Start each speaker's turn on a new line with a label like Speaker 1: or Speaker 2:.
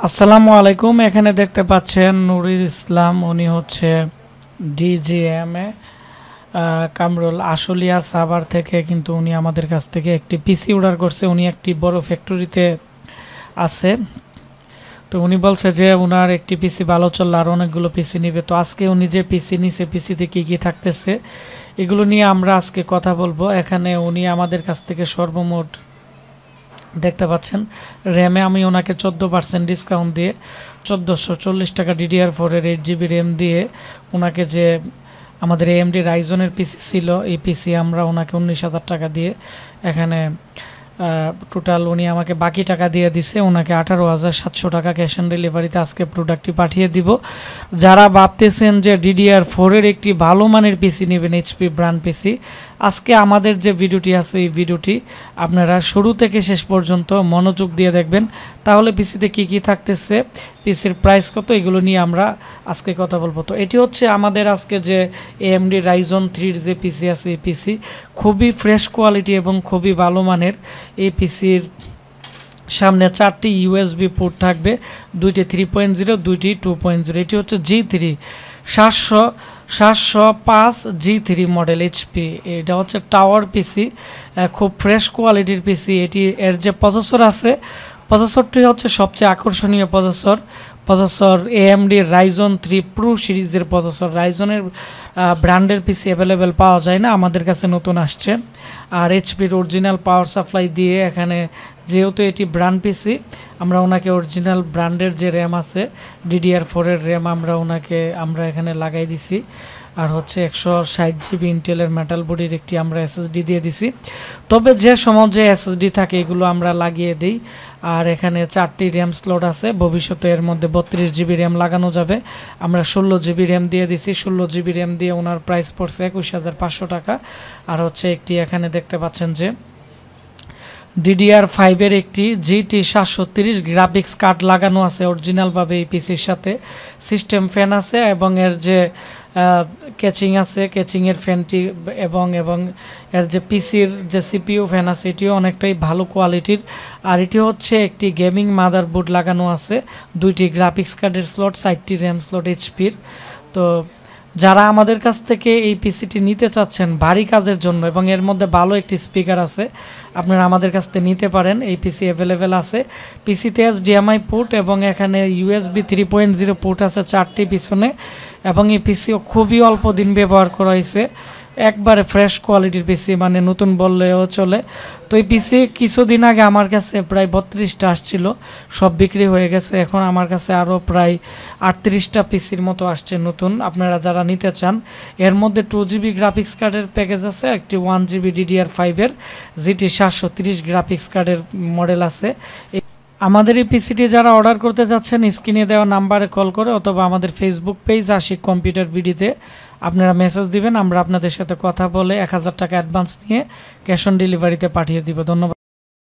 Speaker 1: আসসালামু আলাইকুম। এখানে দেখতে পাচ্ছেন নুরুল ইসলাম, উনি হচ্ছে ডিজিএম এ কামরুল আশুলিয়া সাভার থেকে কিন্তু উনি আমাদের কাছ থেকে একটি পিসি অর্ডার করছে। উনি একটি বড় ফ্যাক্টরিতে আছে। তো উনি বলছে যে ওনার একটি পিসি ভালো চললে আর অনেকগুলো পিসি নেবে। তো আজকে উনি যে পিসি নিছে, পিসিতে কী কী থাকতেছে এগুলো নিয়ে আমরা আজকে কথা বলবো। এখানে উনি আমাদের কাছ থেকে সর্বমোট দেখতে পাচ্ছেন র্যামে আমি ওনাকে 14% ডিসকাউন্ট দিয়ে 1440 টাকা DDR4-এর 8 GB র্যাম দিয়ে ওনাকে যে আমাদের AMD রাইজনের পিসি ছিল এই পিসি আমরা ওনাকে 19,000 টাকা দিয়ে এখানে টোটাল উনি আমাকে বাকি টাকা দিয়ে দিছে। ওনাকে 18,700 টাকা ক্যাশ অন ডেলিভারিতে আজকে প্রোডাক্টটি পাঠিয়ে দিব। যারা ভাবতেছেন যে DDR4-এর একটি ভালো মানের পিসি নেবেন, HP ব্র্যান্ড পিসি, আজকে আমাদের যে ভিডিওটি আছে এই ভিডিওটি আপনারা শুরু থেকে শেষ পর্যন্ত মনোযোগ দিয়ে দেখবেন, তাহলে পিসিতে কি কি থাকতেছে, পিসির প্রাইস কত, এগুলো নিয়ে আমরা আজকে কথা বলবো। তো এটি হচ্ছে আমাদের আজকে যে AMD Ryzen 3-র যে পিসি আছে এই পিসি খুবই ফ্রেশ কোয়ালিটি এবং খুবই ভালো মানের। এই পিসির সামনে 4টি USB পোর্ট থাকবে, 2টি 3.0, 2টি 2.0। এটি হচ্ছে G3 705 G3 মডেল HP। এটা হচ্ছে টাওয়ার পিসি, খুব ফ্রেশ কোয়ালিটির পিসি। এর যে প্রসেসর আছে, প্রসেসরটি হচ্ছে সবচেয়ে আকর্ষণীয় প্রসেসর AMD Ryzen 3 Pro সিরিজের প্রসেসর। রাইজনের ব্র্যান্ডের পিসি অ্যাভেলেবেল পাওয়া যায় না, আমাদের কাছে নতুন আসছে। আর HPর অরিজিনাল পাওয়ার সাপ্লাই দিয়ে এখানে, যেহেতু এটি ব্র্যান্ড পিসি, আমরা ওনাকে অরিজিনাল ব্র্যান্ডের যে র্যাম আছে DDR4-এর র্যাম আমরা এখানে লাগাই দিছি। আর হচ্ছে 160 GB ইন্টেলের মেটাল বডির একটি আমরা SSD দিয়ে দিছি। তবে যে সময় যে SSD থাকে এগুলো আমরা লাগিয়ে দিই। আর এখানে 4টি র্যাম স্লট আছে, ভবিষ্যতে এর মধ্যে 32 GB র্যাম লাগানো যাবে। আমরা 16 GB র্যাম দিয়ে দিছি। 16 GB র্যাম দিয়ে ওনার প্রাইস পড়ছে 21,500 টাকা। আর হচ্ছে একটি এখানে দেখতে পাচ্ছেন যে DDR5-এর একটি GT 730 গ্রাফিক্স কার্ড লাগানো আছে অরিজিনালভাবে এই পিসির সাথে। সিস্টেম ফ্যান আছে এবং এর যে ক্যাচিং আছে, ক্যাচিংয়ের ফ্যানটি এবং এর যে পিসির যে CPU ফ্যান আছে এটিও অনেকটাই ভালো কোয়ালিটির। আর এটি হচ্ছে একটি গেমিং মাদারবোর্ড লাগানো আছে, 2টি গ্রাফিক্স কার্ডের স্লট, 4টি র্যাম স্লট HPর। তো যারা আমাদের কাছ থেকে এই পিসিটি নিতে চাচ্ছেন ভারী কাজের জন্য এবং এর মধ্যে ভালো একটি স্পিকার আছে, আপনারা আমাদের কাছ থেকে নিতে পারেন। এই পিসি অ্যাভেলেবেল আছে। পিসিতে HDMI পোর্ট এবং এখানে USB 3.0 পোর্ট আছে 4টি পিছনে। এবং এই পিসিও খুবই অল্প দিন ব্যবহার করা হয়েছে, একবারে ফ্রেশ কোয়ালিটির পিসি, মানে নতুন বললেও চলে। তো এই পিসি কিছুদিন আগে আমার কাছে প্রায় 32টা আসছিল, সব বিক্রি হয়ে গেছে। এখন আমার কাছে আরও প্রায় 38টা পিসির মতো আসছে নতুন। আপনারা যারা নিতে চান, এর মধ্যে 2 GB গ্রাফিক্স কার্ডের প্যাকেজ আছে, একটি 1 GB DDR5-এর GT 730 গ্রাফিক্স কার্ডের মডেল আছে। আমাদের এই পিসিটি যারা অর্ডার করতে যাচ্ছেন স্ক্রিনে দেওয়া নাম্বারে কল করে অথবা আমাদের ফেসবুক পেজ আশিক কম্পিউটার ভিডিওতে আপনারা মেসেজ দিবেন, আমরা আপনাদের সাথে কথা বলে 1000 টাকা অ্যাডভান্স নিয়ে ক্যাশ অন ডেলিভারিতে পাঠিয়ে দিব। ধন্যবাদ।